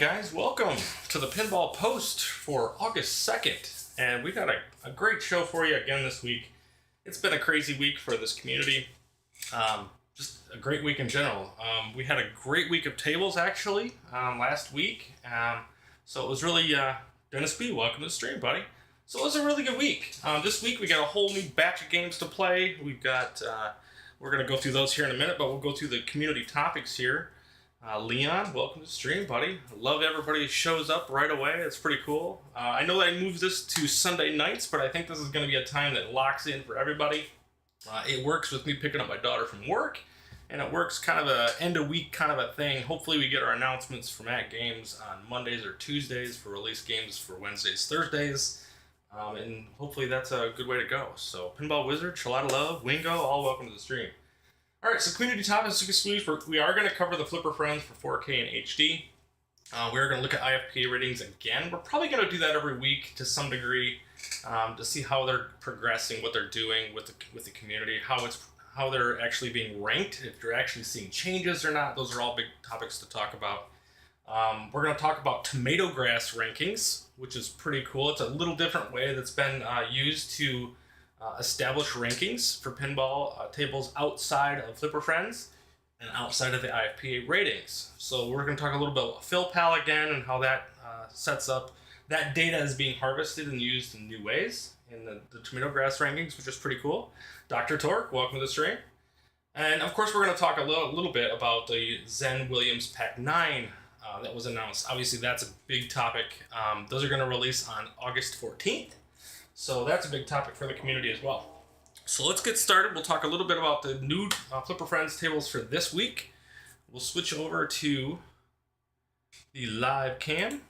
guys, welcome to the Pinball Post for August 2nd, and we got a great show for you again this week. It's been a crazy week for this community, just a great week in general. We had a great week of tables actually last week, so it was really, Dennis B, welcome to the stream, buddy. So it was a really good week. This week we got a whole new batch of games to play. We've got, we're going to go through those here in a minute, but we'll go through the community topics here. Leon, welcome to the stream, buddy. Love everybody shows up right away. It's pretty cool. I know that I moved this to Sunday nights, but I think this is going to be a time that locks in for everybody. It works with me picking up my daughter from work, and it works kind of a end of week kind of a thing. Hopefully we get our announcements from at games on Mondays or Tuesdays for release games for Wednesdays, Thursdays, and hopefully that's a good way to go. So Pinball Wizard, Shalada Love, Wingo, all welcome to the stream. Alright, so community topics this week, we are going to cover the Flipper Friends for 4K and HD. We are going to look at IFPA ratings again. We're probably going to do that every week to some degree to see how they're progressing, what they're doing with the community, how they're actually being ranked, if you're actually seeing changes or not. Those are all big topics to talk about. We're going to talk about tomato grass rankings, which is pretty cool. It's a little different way that's been used to establish rankings for pinball tables outside of Flipper Friends and outside of the IFPA ratings. So we're going to talk a little bit about PhilPal again and how that sets up. That data is being harvested and used in new ways in the tomato grass rankings, which is pretty cool. Dr. Torque, welcome to the stream. And of course we're going to talk a little bit about the Zen Williams Pack 9 that was announced. Obviously that's a big topic. Those are going to release on August 14th. So that's a big topic for the community as well. So let's get started. We'll talk a little bit about the new Flipper Friends tables for this week. We'll switch over to the live cam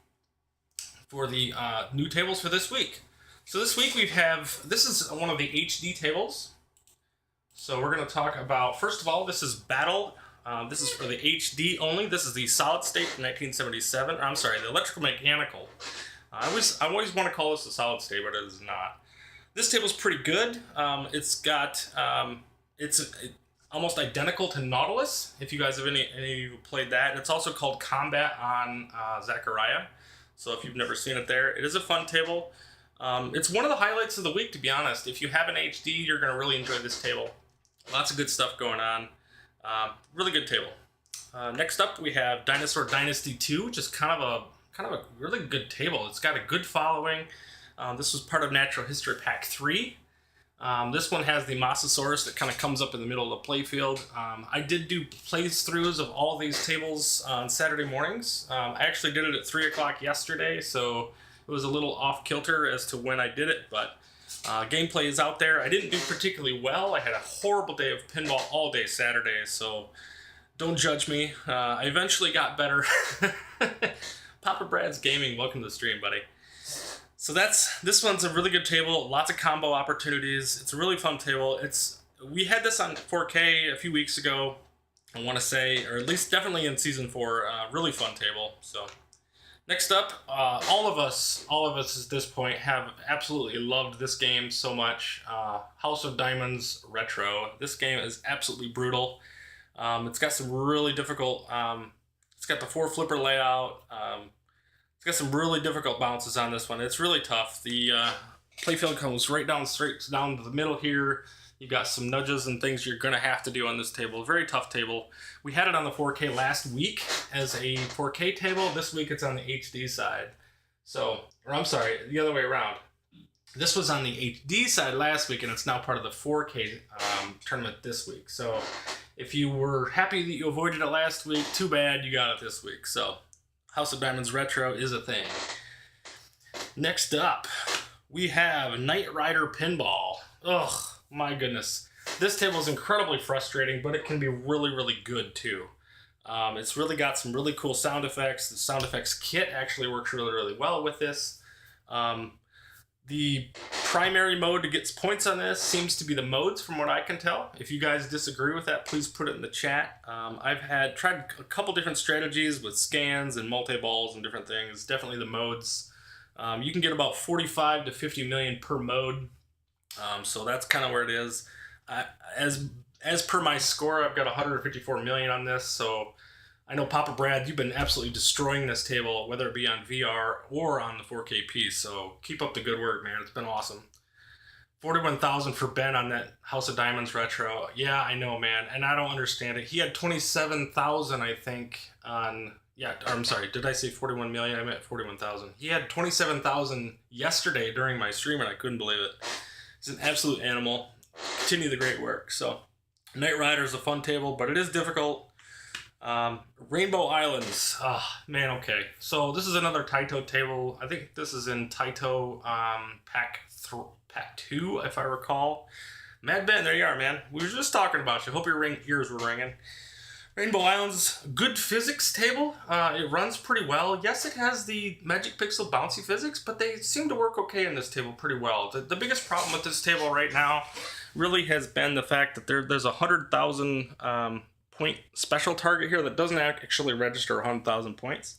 for the new tables for this week. So this week this is one of the HD tables. So we're going to talk about, first of all, this is Battle. This is for the HD only. This is the solid state from 1977. I'm sorry, the electrical mechanical. I always want to call this a solid state, but it is not. This table's pretty good. It's almost identical to Nautilus, if you guys have any of you played that. It's also called Combat on Zachariah. So if you've never seen it there, it is a fun table. It's one of the highlights of the week, to be honest. If you have an HD, you're going to really enjoy this table. Lots of good stuff going on. Really good table. Next up, we have Dinosaur Dynasty 2, which is kind of a really good table. It's got a good following. This was part of Natural History Pack 3. This one has the Mosasaurus that kind of comes up in the middle of the playfield. I did do playthroughs of all these tables on Saturday mornings. I actually did it at 3 o'clock yesterday, so it was a little off kilter as to when I did it, but gameplay is out there. I didn't do particularly well. I had a horrible day of pinball all day Saturday, so don't judge me. I eventually got better. Papa Brad's Gaming, welcome to the stream, buddy. So this one's a really good table, lots of combo opportunities. It's a really fun table. We had this on 4K a few weeks ago, I want to say, or at least definitely in season 4. Really fun table. So next up, all of us at this point have absolutely loved this game so much. House of Diamonds Retro. This game is absolutely brutal. It's got some really difficult. It's got the 4 flipper layout. It's got some really difficult bounces on this one. It's really tough. The playfield comes straight down to the middle here. You've got some nudges and things you're going to have to do on this table. Very tough table. We had it on the 4K last week as a 4K table. This week it's on the HD side. So, or I'm sorry, the other way around. This was on the HD side last week, and it's now part of the 4K tournament this week. So if you were happy that you avoided it last week, too bad, you got it this week. So House of Diamonds Retro is a thing. Next up, we have Knight Rider Pinball. Ugh, my goodness. This table is incredibly frustrating, but it can be really, really good too. It's really got some really cool sound effects. The sound effects kit actually works really, really well with this. The primary mode to get points on this seems to be the modes, from what I can tell. If you guys disagree with that, please put it in the chat. I've tried a couple different strategies with scans and multi-balls and different things. Definitely the modes. You can get about 45 to 50 million per mode. So that's kind of where it is. As per my score, I've got 154 million on this, so I know Papa Brad, you've been absolutely destroying this table, whether it be on VR or on the 4K piece. So keep up the good work, man. It's been awesome. 41,000 for Ben on that House of Diamonds retro. Yeah, I know, man, and I don't understand it. He had 27,000, I think, on. Yeah, I'm sorry. Did I say 41 million? I meant 41,000. He had 27,000 yesterday during my stream, and I couldn't believe it. He's an absolute animal. Continue the great work. So, Knight Rider is a fun table, but it is difficult. Rainbow Islands. Man, okay. So this is another Taito table. I think this is in Taito pack 2, if I recall. Mad Ben, there you are, man. We were just talking about you. Hope your ears were ringing. Rainbow Islands, good physics table. It runs pretty well. Yes, it has the Magic Pixel bouncy physics, but they seem to work okay in this table pretty well. The biggest problem with this table right now really has been the fact that there's a 100,000 point special target here that doesn't actually register 100,000 points.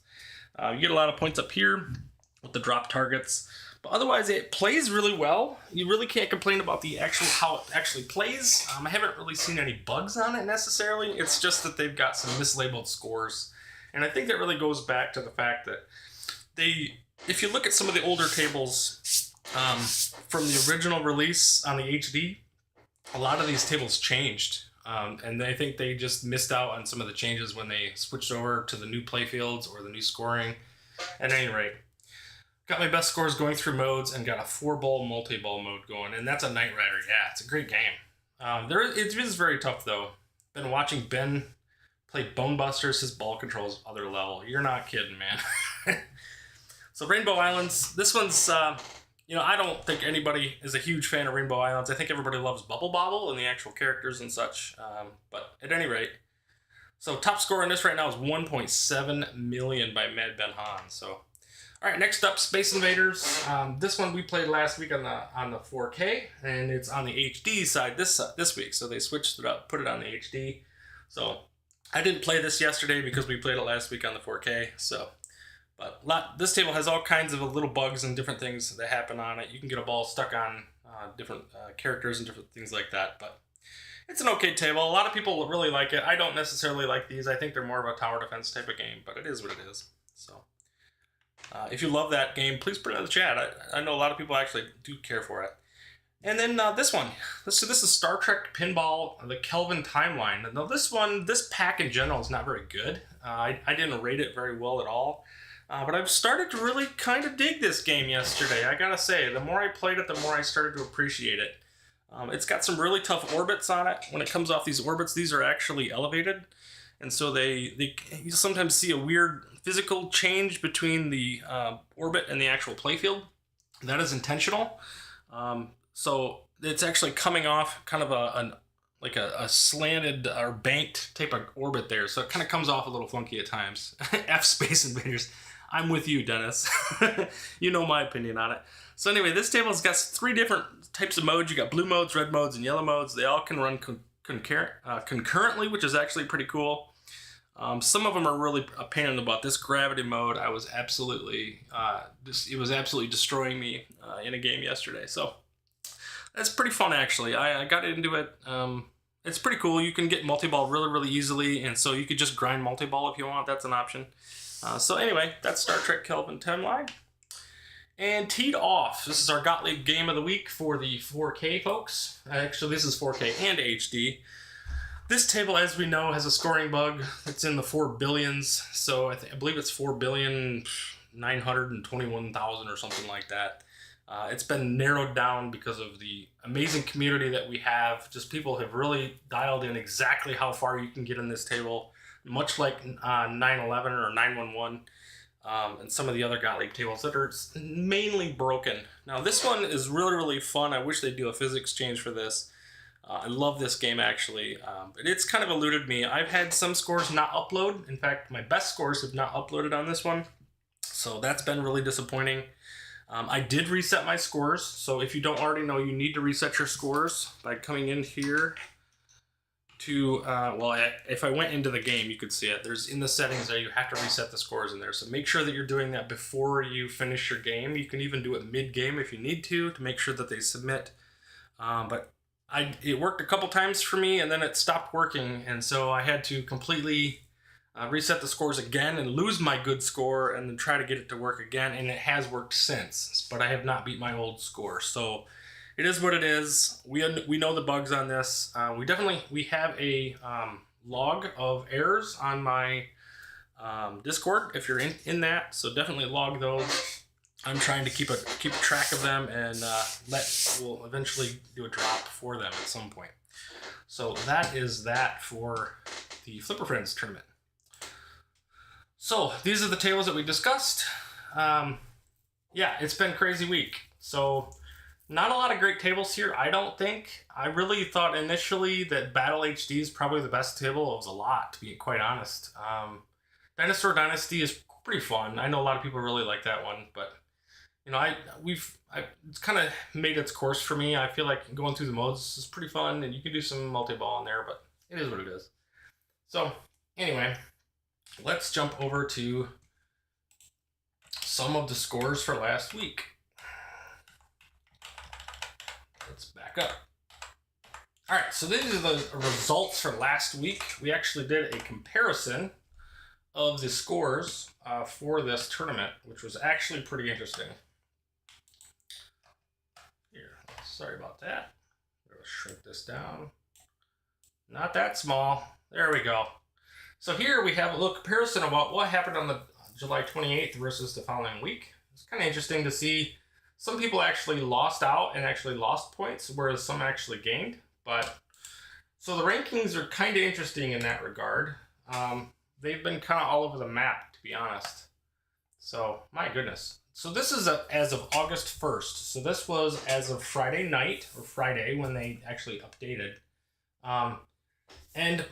You get a lot of points up here with the drop targets, but otherwise it plays really well. You really can't complain about the how it actually plays. I haven't really seen any bugs on it necessarily. It's just that they've got some mislabeled scores, and I think that really goes back to the fact that if you look at some of the older tables from the original release on the HD, a lot of these tables changed. And I think they just missed out on some of the changes when they switched over to the new playfields or the new scoring. At any rate, got my best scores going through modes and got a 4-ball multi-ball mode going, and that's a Knight Rider. Yeah, it's a great game. It is very tough though. Been watching Ben play Bone Busters. His ball control's other level. You're not kidding, man. So Rainbow Islands. This one's. I don't think anybody is a huge fan of Rainbow Islands. I think everybody loves Bubble Bobble and the actual characters and such. But at any rate, so top score on this right now is 1.7 million by Mad Ben Han. So, all right, next up, Space Invaders. This one we played last week on the 4K, and it's on the HD side this week. So they switched it up, put it on the HD. So I didn't play this yesterday because we played it last week on the 4K. So. But this table has all kinds of little bugs and different things that happen on it. You can get a ball stuck on different characters and different things like that. But it's an okay table. A lot of people really like it. I don't necessarily like these. I think they're more of a tower defense type of game. But it is what it is. So if you love that game, please put it in the chat. I know a lot of people actually do care for it. And then this one. This is Star Trek Pinball, the Kelvin Timeline. Now this pack in general is not very good. I didn't rate it very well at all. But I've started to really kind of dig this game yesterday. I gotta say, the more I played it, the more I started to appreciate it. It's got some really tough orbits on it. When it comes off these orbits, these are actually elevated. And so you sometimes see a weird physical change between the orbit and the actual playfield. That is intentional. So it's actually coming off kind of a slanted or banked type of orbit there. So it kind of comes off a little funky at times. F Space Invaders. I'm with you, Dennis. You know my opinion on it. So anyway, this table's got 3 different types of modes. You got blue modes, red modes, and yellow modes. They all can run concurrently, which is actually pretty cool. Some of them are really a pain in the butt. This gravity mode, I was absolutely, it was absolutely destroying me in a game yesterday. So that's pretty fun, actually. I got into it. It's pretty cool. You can get multi-ball really, really easily, and so you could just grind multi-ball if you want. That's an option. So anyway, that's Star Trek Kelvin Timeline. And teed off. This is our Gottlieb Game of the Week for the 4K folks. Actually, this is 4K and HD. This table, as we know, has a scoring bug. It's in the 4 billions. So I believe it's 4,921,000 or something like that. It's been narrowed down because of the amazing community that we have. Just people have really dialed in exactly how far you can get in this table. Much like 911 or 911 and some of the other Gottlieb tables that are mainly broken. Now this one is really, really fun. I wish they'd do a physics change for this. I love this game actually. But it's kind of eluded me. I've had some scores not upload. In fact, my best scores have not uploaded on this one. So that's been really disappointing. I did reset my scores. So if you don't already know, you need to reset your scores by coming in here to, if I went into the game, you could see it. There's in the settings there, you have to reset the scores in there. So make sure that you're doing that before you finish your game. You can even do it mid-game if you need to make sure that they submit. But it worked a couple times for me, and then it stopped working. And so I had to completely reset the scores again and lose my good score and then try to get it to work again, and it has worked since, but I have not beat my old score. So it is what it is. We know the bugs on this. We have a log of errors on my Discord if you're in that, so definitely log those. I'm trying to keep track of them, and we'll eventually do a drop for them at some point. So that is that for the Flipper Friends tournament. So these are the tables that we discussed. Yeah, it's been a crazy week. So not a lot of great tables here, I don't think. I really thought initially that Battle HD is probably the best table of the lot, to be quite honest. Dinosaur Dynasty is pretty fun. I know a lot of people really like that one, but you know, it's kind of made its course for me. I feel like going through the modes is pretty fun, and you can do some multi-ball in there, but it is what it is. So anyway, let's jump over to some of the scores for last week. Let's back up. All right, so these are the results for last week. We actually did a comparison of the scores for this tournament, which was actually pretty interesting. Here, sorry about that. Let's shrink this down. Not that small. There we go. So here we have a little comparison about what happened on the July 28th versus the following week. It's kind of interesting to see some people actually lost out and actually lost points, whereas some actually gained. But so the rankings are kind of interesting in that regard. They've been kind of all over the map, to be honest. So, my goodness. So this is as of August 1st. So this was as of Friday night, or Friday, when they actually updated. And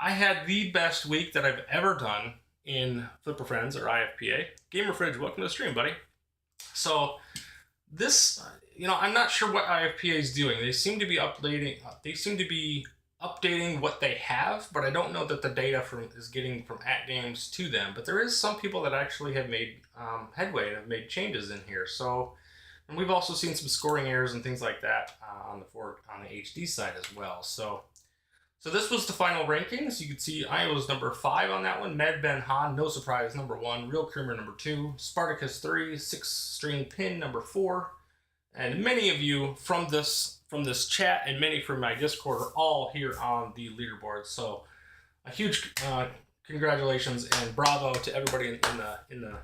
I had the best week that I've ever done in Flipper Friends, or IFPA. Gamer Fridge, welcome to the stream, buddy. So this, I'm not sure what IFPA is doing. They seem to be updating what they have, but I don't know that the data is getting from @games to them. But there is some people that actually have made headway and have made changes in here. So, and we've also seen some scoring errors and things like that on the HD side as well. So this was the final rankings. You can see I was number 5 on that one. Med Ben Han, no surprise, number 1. Real Creamer, number 2. Spartacus 3. 6-string pin, number 4. And many of you from this chat and many from my Discord are all here on the leaderboard. So a huge congratulations and bravo to everybody in the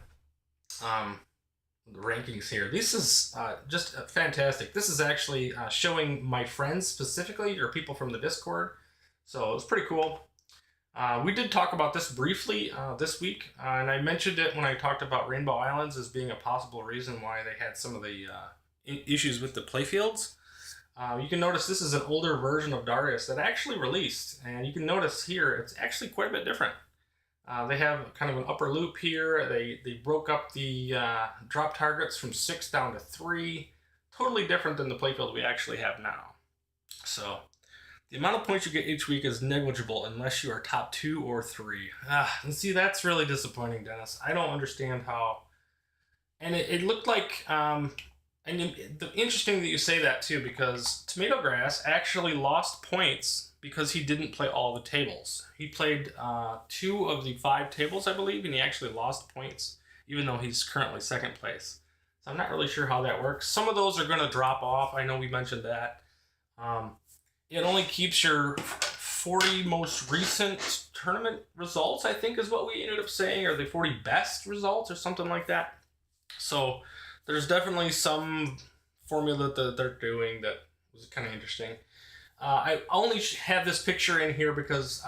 rankings here. This is just fantastic. This is actually showing my friends specifically, or people from the Discord. So it's pretty cool. We did talk about this briefly this week, and I mentioned it when I talked about Rainbow Islands as being a possible reason why they had some of the issues with the playfields. You can notice this is an older version of Darius that actually released, and you can notice here it's actually quite a bit different. They have kind of an upper loop here. They broke up the drop targets from 6 down to 3. Totally different than the playfield we actually have now. So the amount of points you get each week is negligible unless you are top 2 or 3. And see, that's really disappointing, Dennis. I don't understand how. And it looked like, and the interesting that you say that too, because Tomato Grass actually lost points because he didn't play all the tables. He played 2 of the 5 tables, I believe, and he actually lost points, even though he's currently 2nd place. So I'm not really sure how that works. Some of those are going to drop off. I know we mentioned that. It only keeps your 40 most recent tournament results, I think is what we ended up saying, or the 40 best results or something like that. So there's definitely some formula that they're doing that was kind of interesting. I only have this picture in here because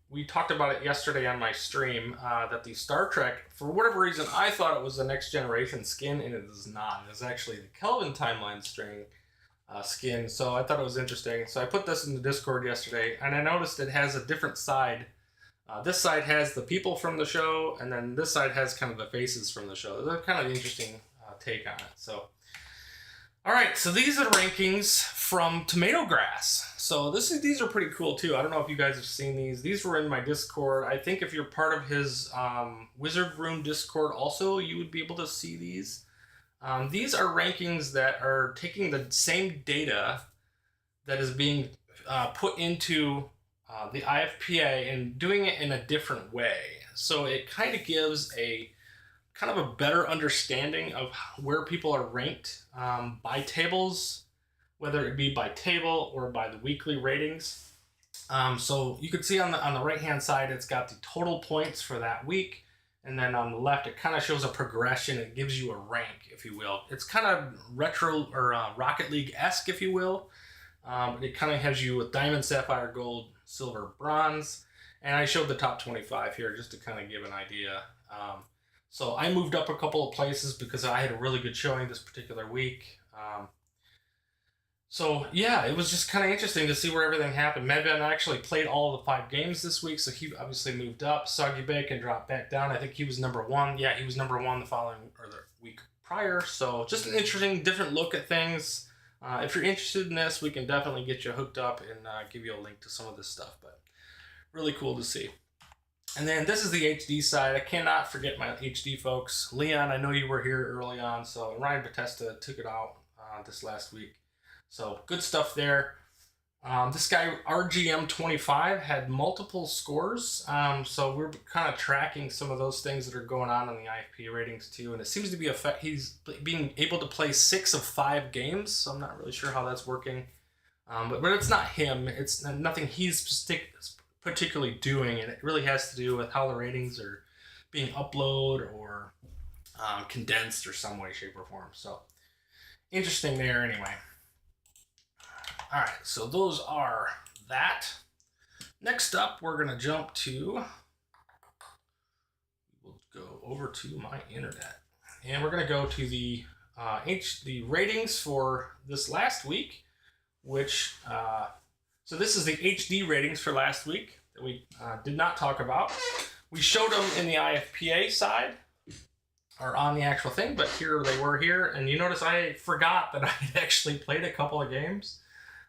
we talked about it yesterday on my stream, that the Star Trek, for whatever reason, I thought it was the Next Generation skin, and it is not. It is actually the Kelvin Timeline string skin, so I thought it was interesting. So I put this in the Discord yesterday, and I noticed it has a different side. This side has the people from the show, and then this side has kind of the faces from the show. They're kind of an interesting take on it. So, all right, so these are the rankings from Tomato Grass. So these are pretty cool too. I don't know if you guys have seen these. These were in my Discord. I think if you're part of his Wizard Room Discord also, you would be able to see these. These are rankings that are taking the same data that is being put into the IFPA and doing it in a different way. So it kind of gives a kind of a better understanding of where people are ranked by tables, whether it be by table or by the weekly ratings. So you can see on the right hand side, it's got the total points for that week. And then on the left, it kind of shows a progression. It gives you a rank, if you will. It's kind of retro or Rocket League-esque, if you will. It kind of has you with diamond, sapphire, gold, silver, bronze. And I showed the top 25 here just to kind of give an idea. So I moved up a couple of places because I had a really good showing this particular week. So yeah, it was just kind of interesting to see where everything happened. Medvan actually played all the 5 games this week, so he obviously moved up. Soggy Bacon dropped back down. I think he was number 1. Yeah, he was number 1 the following or the week prior. So just an interesting, different look at things. If you're interested in this, we can definitely get you hooked up and give you a link to some of this stuff. But really cool to see. And then this is the HD side. I cannot forget my HD folks. Leon, I know you were here early on, so Ryan Batesta took it out this last week. So good stuff there. This guy, RGM25, had multiple scores. So we're kind of tracking some of those things that are going on in the IFP ratings too. And it seems to be he's being able to play 6 of 5 games. So I'm not really sure how that's working. But it's not him. It's nothing he's particularly doing. And it really has to do with how the ratings are being uploaded or condensed or some way, shape, or form. So interesting there anyway. All right, so those are that. Next up, we're going to jump to, we'll go over to my internet. And we're going to go to the ratings for this last week, which, so this is the HD ratings for last week that we did not talk about. We showed them in the IFPA side, or on the actual thing, but here they were here. And you notice I forgot that I had actually played a couple of games.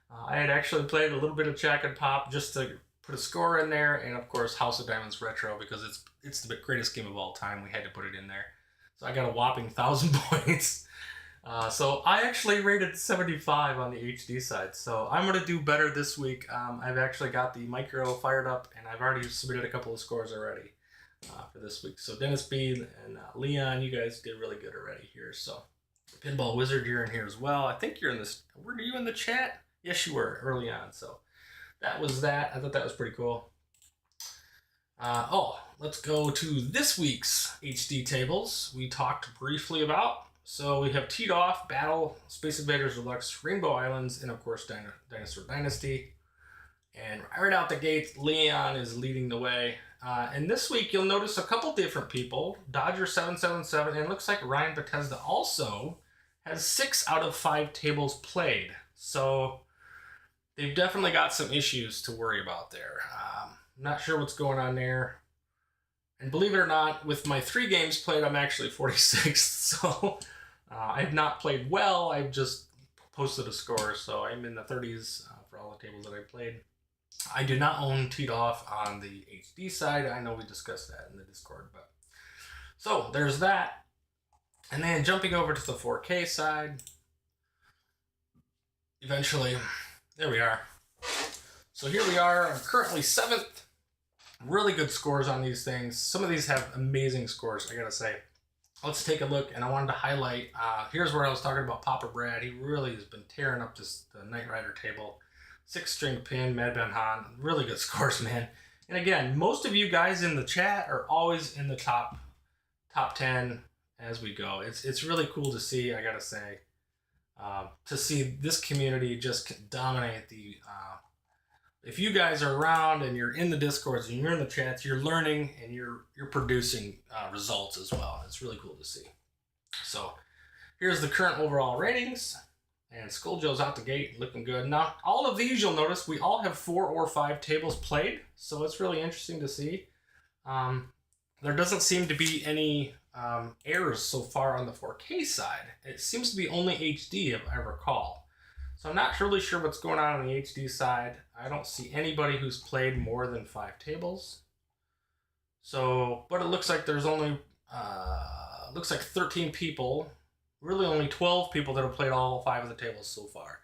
I had actually played a little bit of Jack and Pop just to put a score in there, and of course House of Diamonds Retro because it's the greatest game of all time. We had to put it in there. So I got a whopping 1,000 points. So I actually rated 75 on the HD side. So I'm going to do better this week. I've actually got the micro fired up, and I've already submitted a couple of scores already for this week. So Dennis B and Leon, you guys did really good already here. So Pinball Wizard, you're in here as well. I think you're in this. Were you in the chat? Yes, you were early on. So that was that. I thought that was pretty cool. Let's go to this week's HD tables we talked briefly about. So we have teed off Battle, Space Invaders Deluxe, Rainbow Islands, and of course Dinosaur Dynasty. And right out the gate, Leon is leading the way. And this week you'll notice a couple different people. Dodger 777, and it looks like Ryan Bethesda also has 6 out of 5 tables played. So they've definitely got some issues to worry about there. I'm not sure what's going on there. And believe it or not, with my 3 games played, I'm actually 46th. So I have not played well. I've just posted a score. So I'm in the 30s for all the tables that I played. I do not own teed off on the HD side. I know we discussed that in the Discord. But so there's that. And then jumping over to the 4K side. Eventually, there we are. So here we are. I'm currently 7th. Really good scores on these things. Some of these have amazing scores, I gotta say. Let's take a look, and I wanted to highlight, here's where I was talking about Papa Brad. He really has been tearing up the Knight Rider table. 6-string pin, Madban Han. Really good scores, man. And again, most of you guys in the chat are always in the top 10 as we go. It's really cool to see, I gotta say. To see this community just dominate the... if you guys are around and you're in the Discords and you're in the chats, you're learning and you're producing results as well. It's really cool to see. So here's the current overall ratings. And Skull Joe's out the gate looking good. Now, all of these you'll notice we all have 4 or 5 tables played. So it's really interesting to see. There doesn't seem to be any errors so far on the 4K side. It seems to be only HD if I recall. So I'm not really sure what's going on the HD side. I don't see anybody who's played more than 5 tables. So, but it looks like there's only, looks like 13 people. Really only 12 people that have played all 5 of the tables so far.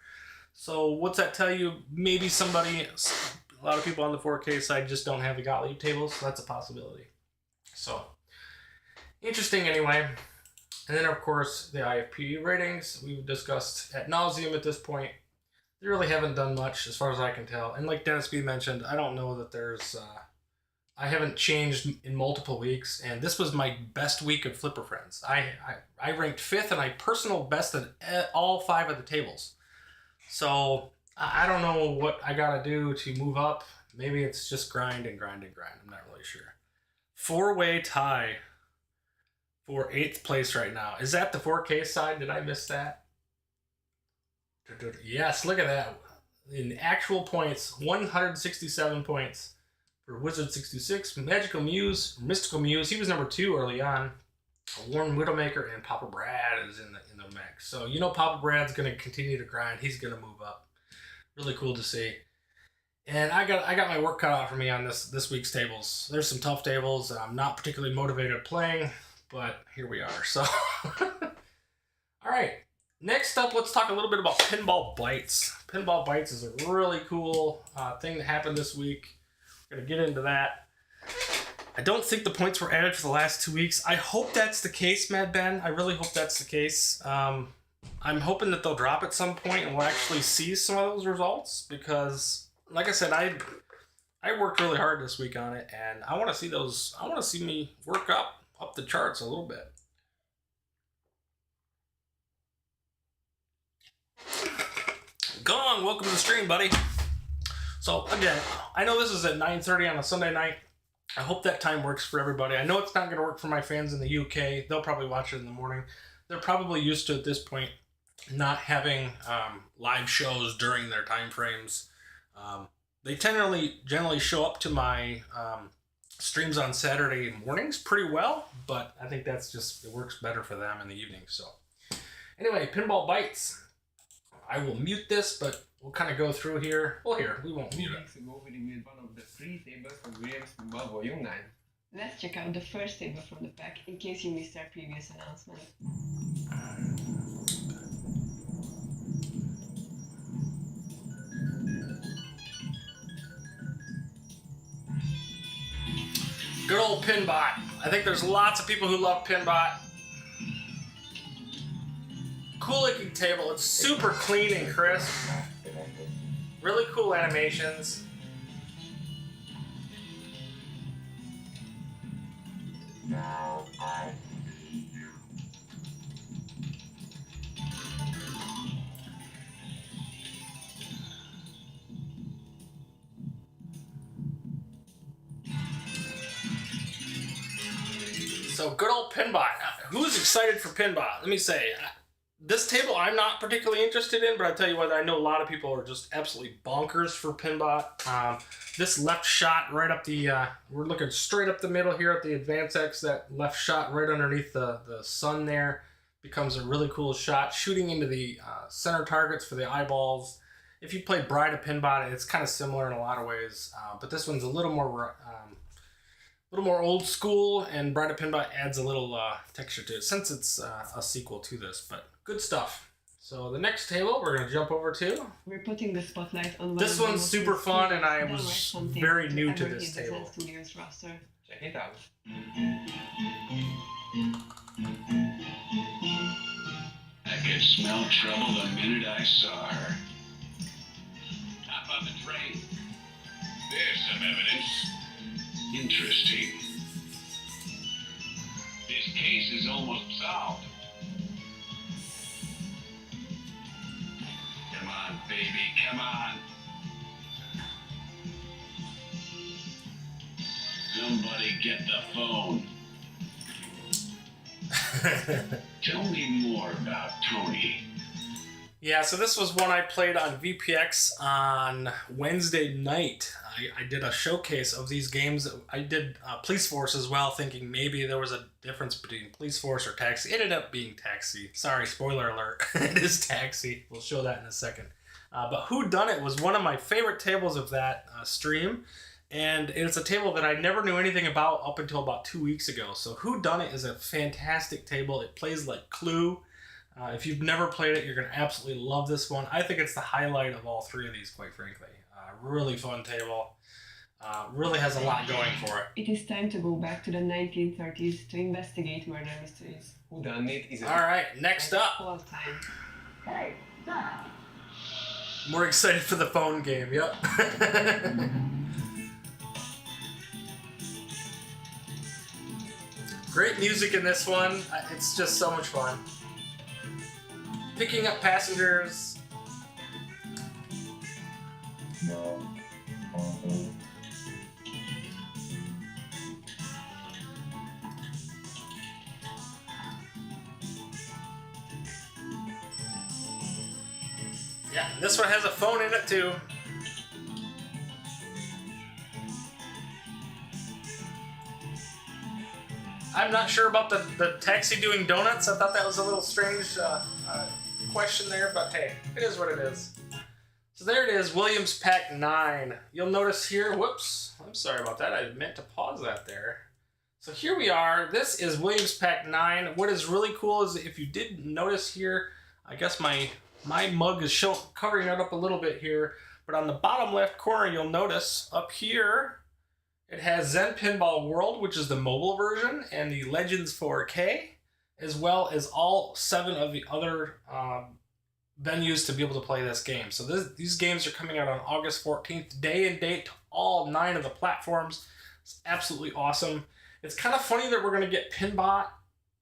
So what's that tell you? Maybe somebody A lot of people on the 4K side just don't have the Gottlieb tables, so that's a possibility. So, interesting anyway. And then, of course, the IFP ratings we've discussed ad nauseum at this point. They really haven't done much as far as I can tell. And like Dennis B mentioned, I don't know that there's... I haven't changed in multiple weeks, and this was my best week of Flipper Friends. I ranked 5th, and I personal bested all 5 of the tables. So I don't know what I gotta do to move up. Maybe it's just grind and grind and grind. I'm not really sure. 4-way tie for 8th place right now. Is that the 4K side? Did I miss that? Yes, look at that. In actual points, 167 points for Wizard 66. Mystical Muse, he was number 2 early on. Warren Widowmaker and Papa Brad is in the mix. So you know Papa Brad's going to continue to grind. He's going to move up. Really cool to see. And I got my work cut out for me on this week's tables. There's some tough tables that I'm not particularly motivated at playing, but here we are. So, all right. Next up, let's talk a little bit about Pinball Bites. Pinball Bites is a really cool thing that happened this week. We're going to get into that. I don't think the points were added for the last 2 weeks. I hope that's the case, Mad Ben. I really hope that's the case. I'm hoping that they'll drop at some point and we'll actually see some of those results because, like I said, I worked really hard this week on it, and I want to see those. I want to see me work up the charts a little bit. Gong, welcome to the stream, buddy. So again, I know this is at 9:30 on a Sunday night. I hope that time works for everybody. I know it's not going to work for my fans in the UK. They'll probably watch it in the morning. They're probably used to, at this point, not having live shows during their time frames. They generally show up to my streams on Saturday mornings pretty well, but I think that's just, it works better for them in the evening. So anyway, Pinball Bites. I will mute this, but we'll kind of go through here. Well, here, we won't mute it. 2 weeks ago, we reviewed one of the 3 tables from Williams Pinball Volume 9. Let's check out the first table from the pack in case you missed our previous announcement. Good old Pinbot. I think there's lots of people who love Pinbot. Cool looking table. It's super clean and crisp. Really cool animations. So good old Pinbot. Who's excited for Pinbot? Let me say, this table I'm not particularly interested in, but I tell you what, I know a lot of people are just absolutely bonkers for Pinbot. This left shot right up the, we're looking straight up the middle here at the Advance X, that left shot right underneath the sun there becomes a really cool shot, shooting into the center targets for the eyeballs. If you play Bride of Pinbot, it's kind of similar in a lot of ways, but this one's a little more old school, and Bride of Pinbot adds a little texture to it since it's a sequel to this, but good stuff. So the next table we're going to jump over to. We're putting the spotlight on this one's super fun, and I was very new to this table. Studios roster. Check it out. I could smell trouble the minute I saw her. Hop on the train. There's some evidence. Interesting. This case is almost solved. Come on, baby, come on. Somebody get the phone. Tell me more about Tony. Yeah, so this was one I played on VPX on Wednesday night. I did a showcase of these games. I did Police Force as well, thinking maybe there was a difference between Police Force or Taxi. It ended up being Taxi. Sorry, spoiler alert. It is Taxi. We'll show that in a second. But Who Done It was one of my favorite tables of that stream. And it's a table that I never knew anything about up until about 2 weeks ago. So Who Done It is a fantastic table. It plays like Clue. If you've never played it, you're going to absolutely love this one. I think it's the highlight of all 3 of these, quite frankly. Really fun table. Really has a lot going for it. It is time to go back to the 1930s to investigate murder mysteries. Whodunit is a All right, next up, All time. Hey, stop! we're excited for the phone game. Yep. Great music in this one. It's just so much fun. Picking up passengers. Yeah, this one has a phone in it too. I'm not sure about the taxi doing donuts. I thought that was a little strange question there, but hey, it is what it is. So there it is, Williams Pack 9. You'll notice here, whoops, I'm sorry about that. I meant to pause that there. So here we are. This is Williams Pack 9. What is really cool is if you did notice here, I guess my mug is covering it up a little bit here, but on the bottom left corner, you'll notice up here, it has Zen Pinball World, which is the mobile version, and the Legends 4K, as well as all 7 of the other venues to be able to play this game. So these games are coming out on August 14th, day and date, to all 9 of the platforms. It's absolutely awesome. It's kind of funny that we're going to get Pinbot,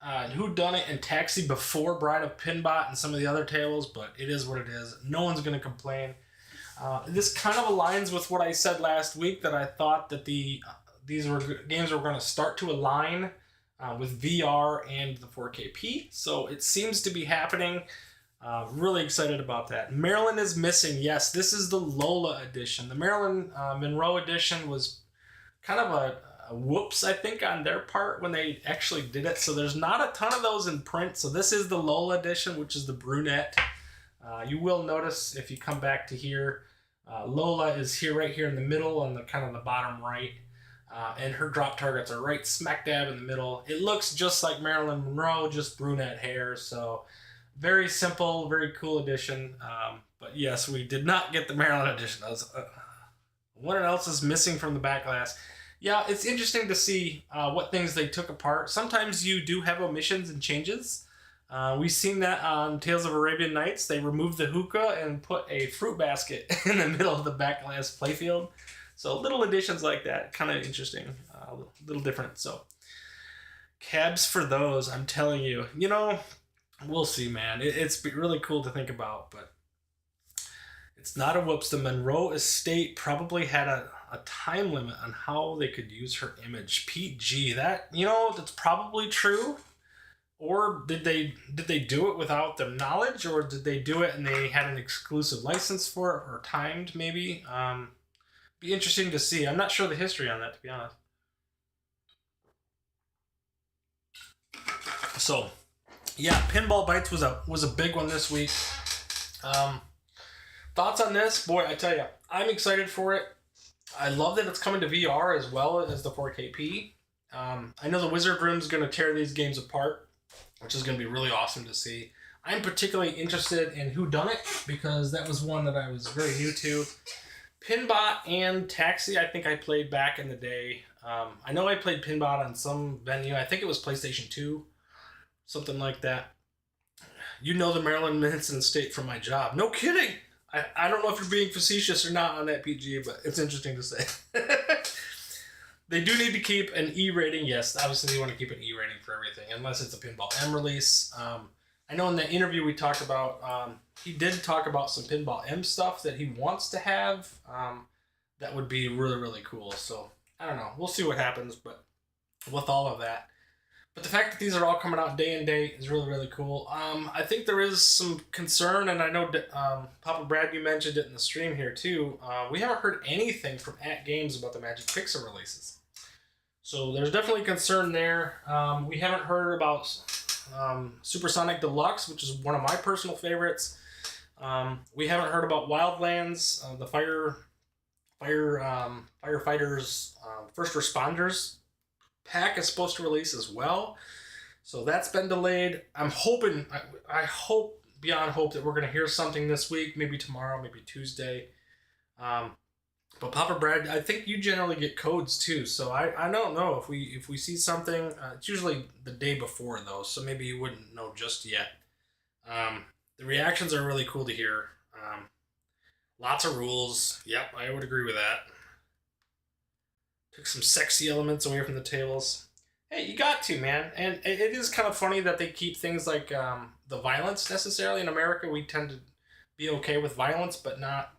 Whodunit, and Taxi before Bride of Pinbot and some of the other tables, but it is what it is. No one's going to complain. This kind of aligns with what I said last week, that I thought that these games were going to start to align with VR and the 4KP. So it seems to be happening. Really excited about that. Marilyn is missing. Yes, this is the Lola edition. The Marilyn Monroe edition was kind of a whoops, I think, on their part when they actually did it. So there's not a ton of those in print. So this is the Lola edition, which is the brunette. You will notice if you come back to here, Lola is here, right here in the middle on the kind of the bottom right. And her drop targets are right smack dab in the middle. It looks just like Marilyn Monroe, just brunette hair. So very simple, very cool edition. But yes, we did not get the Maryland edition. What else is missing from the back glass? Yeah, it's interesting to see what things they took apart. Sometimes you do have omissions and changes. We've seen that on Tales of Arabian Nights. They removed the hookah and put a fruit basket in the middle of the back glass playfield. So little additions like that, kind of interesting, a little different. So cabs for those, I'm telling you, we'll see, man. It's really cool to think about, but it's not a whoops. The Monroe estate probably had a time limit on how they could use her image. PG, that's probably true. Or did they do it without their knowledge, or did they do it and they had an exclusive license for it, or timed maybe? Be interesting to see. I'm not sure the history on that, to be honest. So, yeah, Pinball Bites was a big one this week. Thoughts on this? Boy, I tell you, I'm excited for it. I love that it's coming to VR as well as the 4KP. I know the Wizard Room is going to tear these games apart, which is going to be really awesome to see. I'm particularly interested in Whodunit because that was one that I was very new to. Pinbot and Taxi, I think I played back in the day. I know I played Pinbot on some venue. I think it was PlayStation 2, something like that. You know the Maryland Manson estate from my job. No kidding! I don't know if you're being facetious or not on that, PG, but it's interesting to say. They do need to keep an E rating. Yes, obviously they want to keep an E rating for everything, unless it's a Pinball M release. I know in the interview we talked about, he did talk about some Pinball M stuff that he wants to have. That would be really, really cool. So, I don't know. We'll see what happens, but with all of that. But the fact that these are all coming out day and date is really, really cool. I think there is some concern, and I know Papa Brad, you mentioned it in the stream here too. We haven't heard anything from At Games about the Magic Pixel releases. So there's definitely concern there. We haven't heard about Supersonic Deluxe, which is one of my personal favorites. We haven't heard about Wildlands, the firefighters, first responders pack is supposed to release as well. So that's been delayed. I'm hoping, I hope beyond hope that we're going to hear something this week, maybe tomorrow, maybe Tuesday. But Papa Brad, I think you generally get codes too, so I don't know if we see something. It's usually the day before though, so maybe you wouldn't know just yet. The reactions are really cool to hear. Lots of rules. Yep, I would agree with that. Took some sexy elements away from the tables. Hey, you got to, man. And it is kind of funny that they keep things like the violence necessarily. In America, we tend to be okay with violence, but not,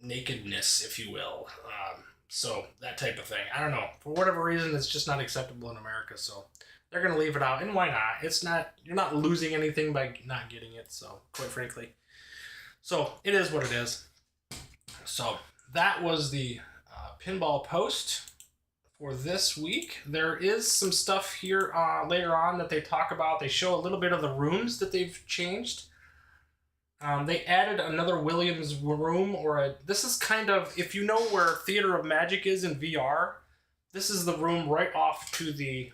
nakedness, if you will. So that type of thing. I don't know. For whatever reason, it's just not acceptable in America. So they're going to leave it out. And why not? You're not losing anything by not getting it. So quite frankly. So it is what it is. So that was the pinball post for this week. There is some stuff here later on that they talk about. They show a little bit of the rooms that they've changed. They added another Williams room, this is kind of, if you know where Theater of Magic is in VR, this is the room right off to the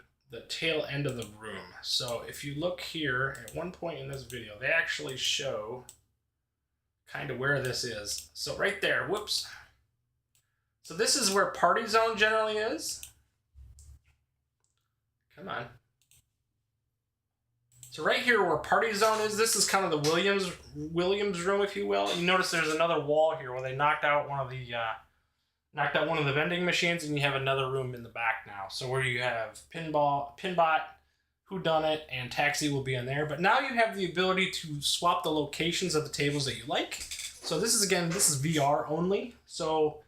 tail end of the room. So if you look here, at one point in this video, they actually show kind of where this is. So right there, whoops. So this is where Party Zone generally is. Come on. So right here where Party Zone is, this is kind of the Williams room, if you will. You notice there's another wall here where they knocked out one of the vending machines, and you have another room in the back now. So where you have Pinbot, Whodunit, and Taxi will be in there. But now you have the ability to swap the locations of the tables that you like. So this is VR only. So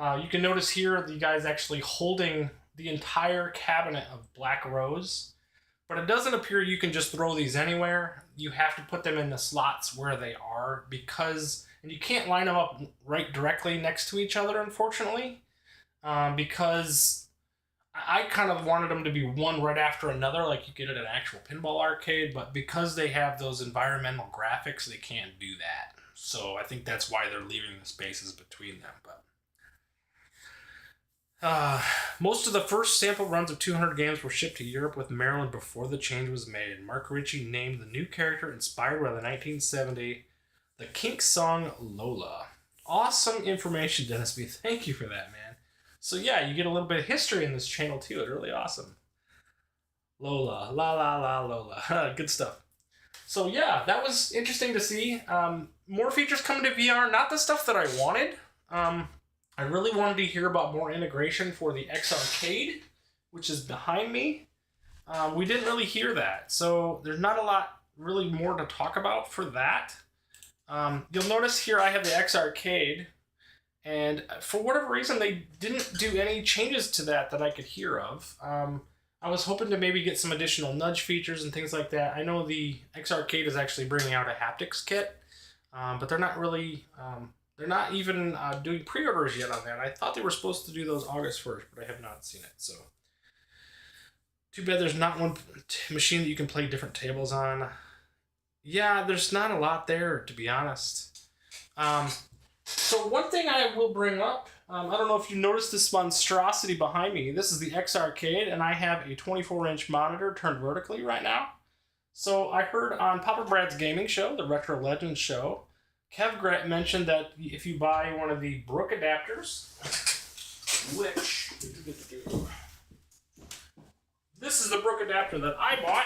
you can notice here the guy's actually holding the entire cabinet of Black Rose. But it doesn't appear you can just throw these anywhere. You have to put them in the slots where they are and you can't line them up right directly next to each other, unfortunately, because I kind of wanted them to be one right after another, like you get at an actual pinball arcade, but because they have those environmental graphics, they can't do that. So I think that's why they're leaving the spaces between them. But most of the first sample runs of 200 games were shipped to Europe with Maryland before the change was made. Mark Ritchie named the new character inspired by the 1970 The Kinks song Lola. Awesome information, Dennis B. Thank you for that, man. So yeah, you get a little bit of history in this channel too. It's really awesome. Lola, la la la Lola. Good stuff. So yeah, that was interesting to see. More features coming to VR. Not the stuff that I wanted. I really wanted to hear about more integration for the X Arcade, which is behind me. We didn't really hear that, so there's not a lot really more to talk about for that. You'll notice here I have the X Arcade, and for whatever reason they didn't do any changes to that I could hear of. I was hoping to maybe get some additional nudge features and things like that. I know the X Arcade is actually bringing out a haptics kit, but they're not really... They're not even doing pre-orders yet on that. I thought they were supposed to do those August 1st, but I have not seen it. So, too bad there's not one machine that you can play different tables on. Yeah, there's not a lot there, to be honest. So one thing I will bring up, I don't know if you noticed this monstrosity behind me. This is the X Arcade, and I have a 24-inch monitor turned vertically right now. So I heard on Papa Brad's gaming show, the Retro Legends show, Kev Grant mentioned that if you buy one of the Brook adapters, which this is the Brook adapter that I bought,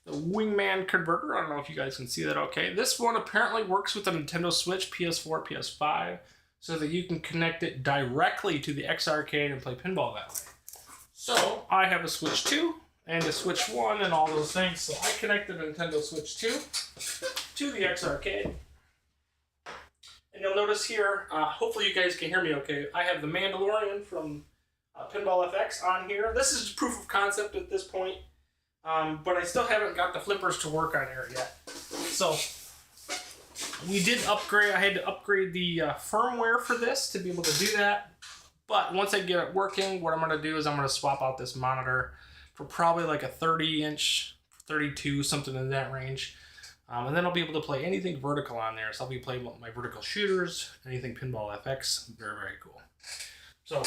the Wingman converter. I don't know if you guys can see that okay. This one apparently works with the Nintendo Switch, PS4, PS5, so that you can connect it directly to the X Arcade and play pinball that way. So I have a Switch 2 and a Switch 1 and all those things, so I connected the Nintendo Switch 2 to the X Arcade. And you'll notice here, hopefully you guys can hear me okay, I have the Mandalorian from Pinball FX on here. This is proof of concept at this point, but I still haven't got the flippers to work on here yet. So we did upgrade, I had to upgrade the firmware for this to be able to do that. But once I get it working, what I'm going to do is I'm going to swap out this monitor for probably like a 30-inch, 32, something in that range. And then I'll be able to play anything vertical on there. So I'll be playing my vertical shooters, anything Pinball FX. Very, very cool. So,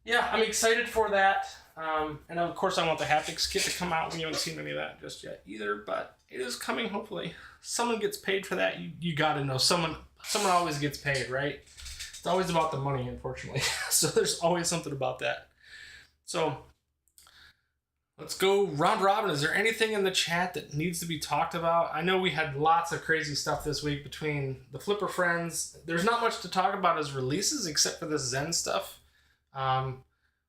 yeah, I'm excited for that. And of course, I want the haptics kit to come out. We haven't seen any of that just yet either, but it is coming, hopefully. Someone gets paid for that. You got to know someone someone always gets paid, right? It's always about the money, unfortunately. So there's always something about that. So let's go round robin. Is there anything in the chat that needs to be talked about? I know we had lots of crazy stuff this week between the Flipper Friends. There's not much to talk about as releases except for this Zen stuff.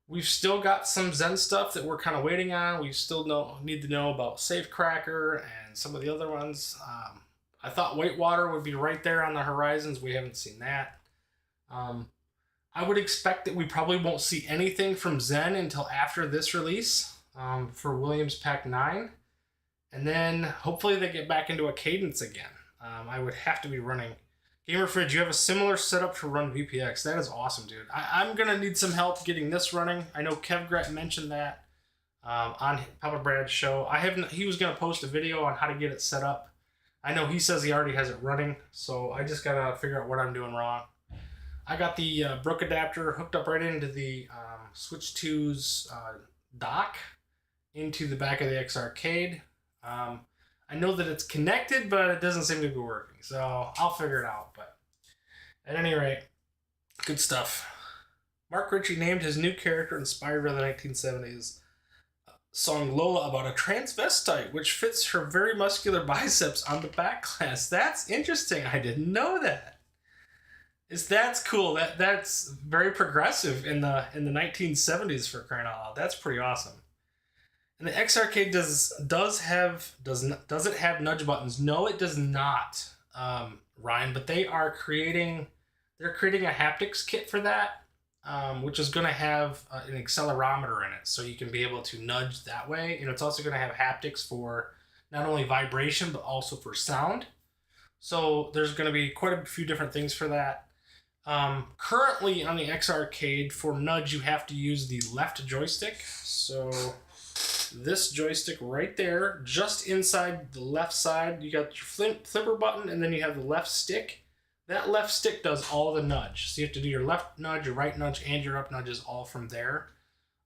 We've still got some Zen stuff that we're kind of waiting on. We still need to know about Safecracker and some of the other ones. I thought Whitewater would be right there on the horizons. We haven't seen that. I would expect that we probably won't see anything from Zen until after this release for Williams Pack 9. And then hopefully they get back into a cadence again. I would have to be running. Gamer Fridge, you have a similar setup to run VPX. That is awesome, dude. I'm going to need some help getting this running. I know Kevgret mentioned that on Papa Brad's show. He was going to post a video on how to get it set up. I know he says he already has it running, so I just got to figure out what I'm doing wrong. I got the Brook adapter hooked up right into the Switch 2's dock into the back of the X Arcade. I know that it's connected, but it doesn't seem to be working, so I'll figure it out. But at any rate, good stuff. Mark Ritchie named his new character inspired by the 1970s song Lola about a transvestite, which fits her very muscular biceps on the back glass. That's interesting. I didn't know that. That's cool. That's very progressive in the 1970s, for crying out loud. That's pretty awesome. And the X Arcade does it have nudge buttons? No, it does not, Ryan. But they're creating a haptics kit for that, which is going to have an accelerometer in it, so you can be able to nudge that way. And it's also going to have haptics for not only vibration but also for sound. So there's going to be quite a few different things for that. Currently on the X Arcade, for nudge you have to use the left joystick. So this joystick right there, just inside the left side, you got your flipper button, and then you have the left stick. That left stick does all the nudge. So you have to do your left nudge, your right nudge, and your up nudges all from there.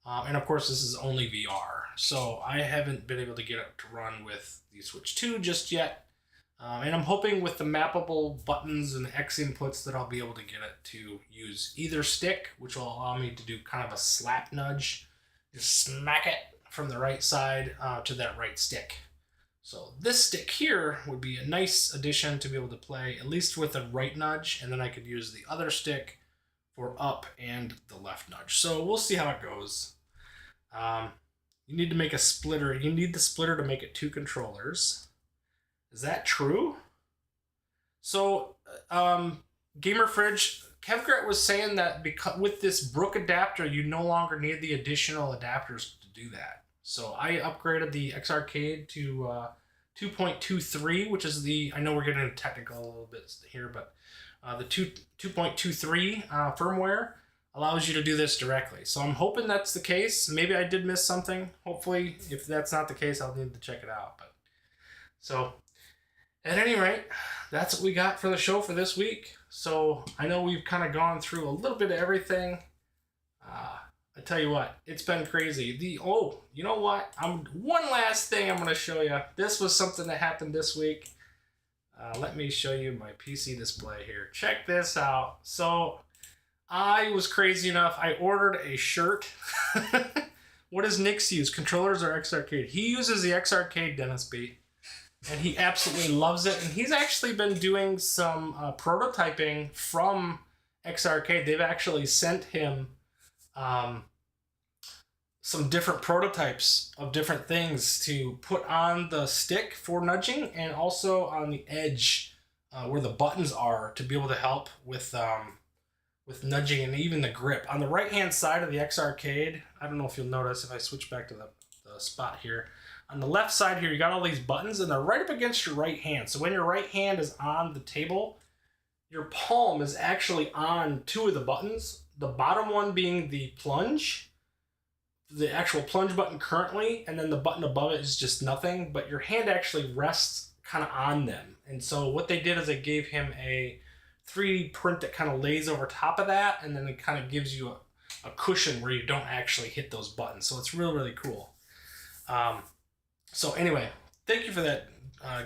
And of course, this is only VR. So I haven't been able to get it to run with the Switch 2 just yet. And I'm hoping with the mappable buttons and X inputs that I'll be able to get it to use either stick, which will allow me to do kind of a slap nudge. Just smack it from the right side to that right stick. So this stick here would be a nice addition to be able to play, at least with a right nudge, and then I could use the other stick for up and the left nudge. So we'll see how it goes. You need to make a splitter. You need the splitter to make it 2 controllers. Is that true? So, Gamer Fridge, Kevgret was saying that because with this Brook adapter, you no longer need the additional adapters to do that. So I upgraded the X Arcade to 2.23, which is I know we're getting technical a little bit here, but the 2.23 firmware allows you to do this directly. So I'm hoping that's the case. Maybe I did miss something. Hopefully, if that's not the case, I'll need to check it out. But so, at any rate, that's what we got for the show for this week. So I know we've kind of gone through a little bit of everything. I tell you what, it's been crazy. You know what? One last thing I'm going to show you. This was something that happened this week. Let me show you my PC display here. Check this out. So I was crazy enough. I ordered a shirt. What does Nick's use? Controllers or X Arcade? He uses the X Arcade, Dennis B. And he absolutely loves it. And he's actually been doing some prototyping from X Arcade. They've actually sent him some different prototypes of different things to put on the stick for nudging, and also on the edge where the buttons are to be able to help with nudging, and even the grip. On the right hand side of the X Arcade, I don't know if you'll notice if I switch back to the spot here. On the left side here, you got all these buttons, and they're right up against your right hand. So when your right hand is on the table, your palm is actually on 2 of the buttons. The bottom one being the plunge, the actual plunge button currently, and then the button above it is just nothing, but your hand actually rests kind of on them. And so what they did is they gave him a 3D print that kind of lays over top of that, and then it kind of gives you a cushion where you don't actually hit those buttons. So it's really, really cool. So anyway, thank you for that,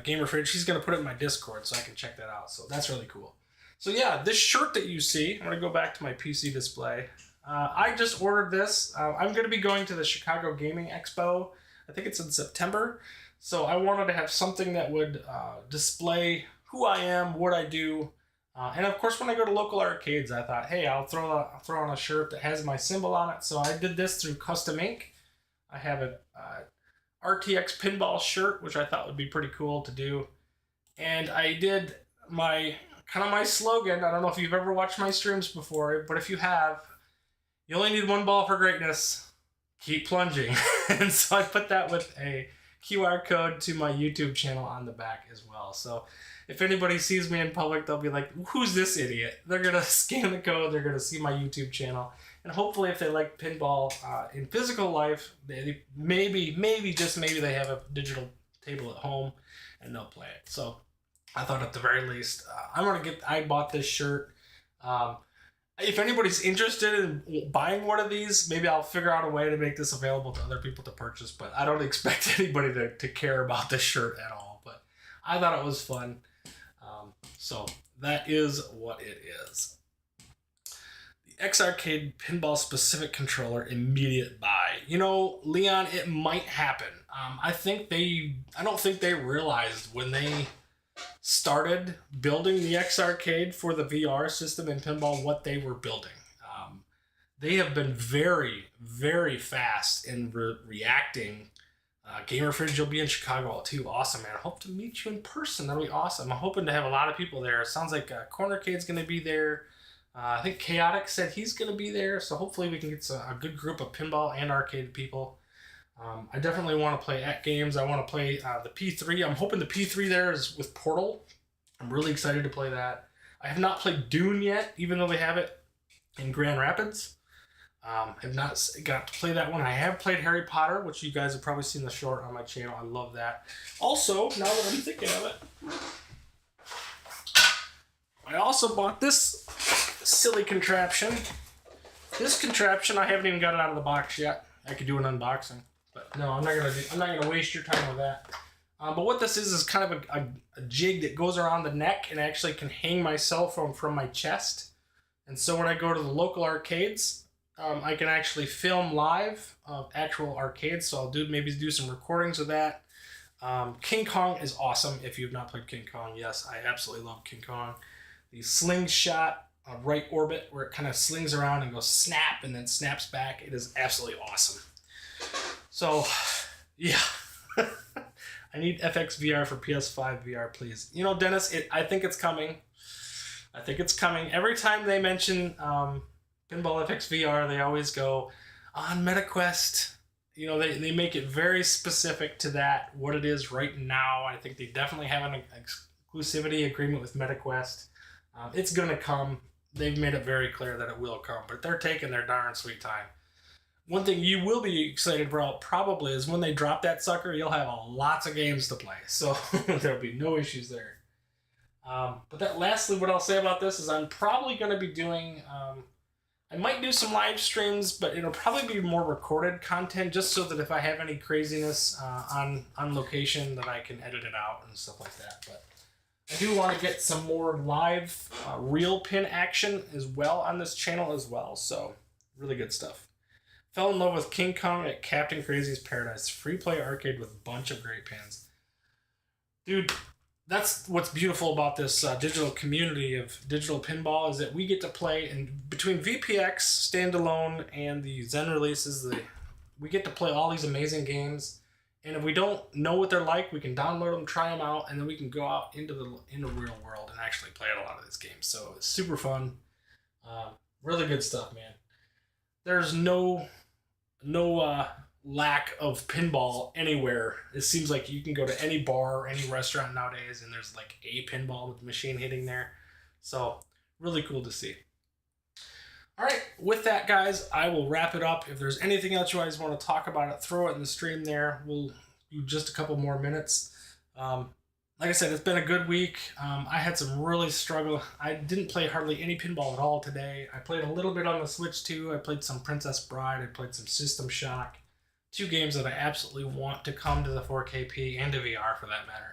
Gamer Fridge. He's going to put it in my Discord so I can check that out. So that's really cool. So yeah, this shirt that you see, I'm going to go back to my PC display. I just ordered this. I'm going to be going to the Chicago Gaming Expo. I think it's in September. So I wanted to have something that would display who I am, what I do. And of course, when I go to local arcades, I thought, hey, I'll throw on a shirt that has my symbol on it. So I did this through Custom Ink. I have a RTX Pinball shirt, which I thought would be pretty cool to do. And I did my slogan. I don't know if you've ever watched my streams before, but if you have, you only need one ball for greatness. Keep plunging. And so I put that with a QR code to my YouTube channel on the back as well. So if anybody sees me in public, they'll be like, who's this idiot? They're going to scan the code. They're going to see my YouTube channel. And hopefully if they like pinball in physical life, they maybe, just maybe they have a digital table at home and they'll play it. So I thought at the very least, I bought this shirt. If anybody's interested in buying one of these, maybe I'll figure out a way to make this available to other people to purchase, but I don't expect anybody to care about this shirt at all. But I thought it was fun. So that is what it is. The X-Arcade Pinball Specific Controller immediate buy. You know, Leon, it might happen. I don't think they realized when they started building the X-Arcade for the VR system in pinball what they were building. They have been very, very fast in reacting. Gamer Fridge, you'll be in Chicago too. Awesome, man. I hope to meet you in person. That'll be awesome. I'm hoping to have a lot of people there. It sounds like Cornercade's going to be there. I think Chaotic said he's going to be there, so hopefully we can get a good group of pinball and arcade people. I definitely want to play at games. I want to play the P3. I'm hoping the P3 there is with Portal. I'm really excited to play that. I have not played Dune yet, even though they have it in Grand Rapids. Have not got to play that one. I have played Harry Potter, which you guys have probably seen the short on my channel. I love that. Also, now that I'm thinking of it, I also bought this silly contraption. This contraption, I haven't even got it out of the box yet. I could do an unboxing. But no, I'm not gonna waste your time with that. But what this is kind of a jig that goes around the neck and actually can hang my cell phone from my chest. And so when I go to the local arcades, I can actually film live of actual arcades. So I'll maybe do some recordings of that. King Kong is awesome. If you've not played King Kong, yes, I absolutely love King Kong. The slingshot right orbit where it kind of slings around and goes snap and then snaps back. It is absolutely awesome. So, yeah. I need FX VR for PS5 VR, please. You know, Dennis, I think it's coming. I think it's coming. Every time they mention Pinball FX VR, they always go on MetaQuest. You know, they make it very specific to that, what it is right now. I think they definitely have an exclusivity agreement with MetaQuest. It's going to come. They've made it very clear that it will come, but they're taking their darn sweet time. One thing you will be excited about probably is when they drop that sucker, you'll have lots of games to play. So there'll be no issues there. But lastly, what I'll say about this is I'm probably going to be doing, I might do some live streams, but it'll probably be more recorded content just so that if I have any craziness on location that I can edit it out and stuff like that. But I do want to get some more live real pin action as well on this channel as well. So really good stuff. Fell in love with King Kong at Captain Crazy's Paradise. Free play arcade with a bunch of great pins. Dude, that's what's beautiful about this digital community of digital pinball is that we get to play, and between VPX standalone and the Zen releases, we get to play all these amazing games. And if we don't know what they're like, we can download them, try them out, and then we can go out into the real world and actually play a lot of these games. So it's super fun. Really good stuff, man. There's no lack of pinball anywhere. It seems like you can go to any bar or any restaurant nowadays and there's like a pinball with the machine hitting there. So really cool to see. All right, with that, guys, I will wrap it up. If there's anything else you guys want to talk about it, throw it in the stream there. We'll do just a couple more minutes. Like I said, it's been a good week. I had some really struggle. I didn't play hardly any pinball at all today. I played a little bit on the Switch too. I played some Princess Bride. I played some System Shock. 2 games that I absolutely want to come to the 4KP and to VR for that matter.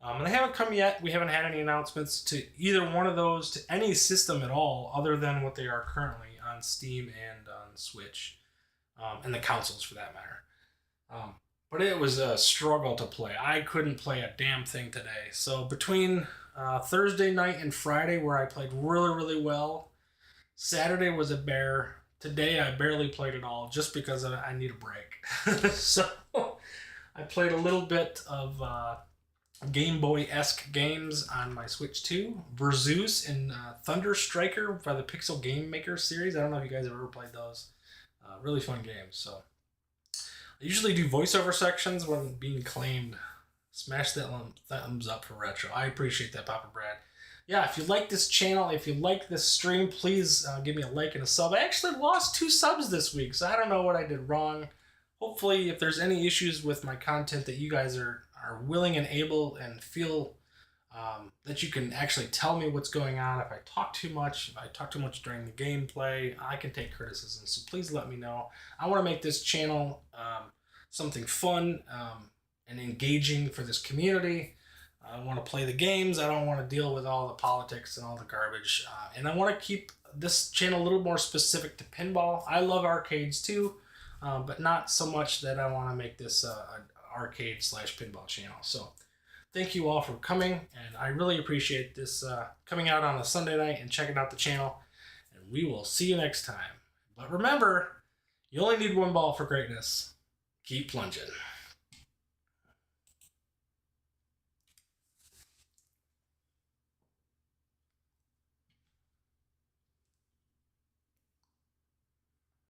And they haven't come yet. We haven't had any announcements to either one of those, to any system at all, other than what they are currently on Steam and on Switch, and the consoles for that matter. But it was a struggle to play. I couldn't play a damn thing today. So between Thursday night and Friday, where I played really, really well, Saturday was a bear. Today I barely played at all, just because I need a break. So I played a little bit of Game Boy-esque games on my Switch 2. Versus and Thunder Striker by the Pixel Game Maker series. I don't know if you guys have ever played those. Really fun games. So I usually do voiceover sections when being claimed. Smash that thumbs up for retro. I appreciate that, Papa Brad. Yeah, if you like this channel, if you like this stream, please give me a like and a sub. I actually lost 2 subs this week, so I don't know what I did wrong. Hopefully, if there's any issues with my content, that you guys are willing and able and feel that you can actually tell me what's going on. If I talk too much, if I talk too much during the gameplay, I can take criticism. So please let me know. I want to make this channel something fun and engaging for this community. I want to play the games. I don't want to deal with all the politics and all the garbage. And I want to keep this channel a little more specific to pinball. I love arcades too, but not so much that I want to make this an arcade/pinball channel. So thank you all for coming, and I really appreciate this coming out on a Sunday night and checking out the channel. And we will see you next time. But remember, you only need one ball for greatness. Keep plunging.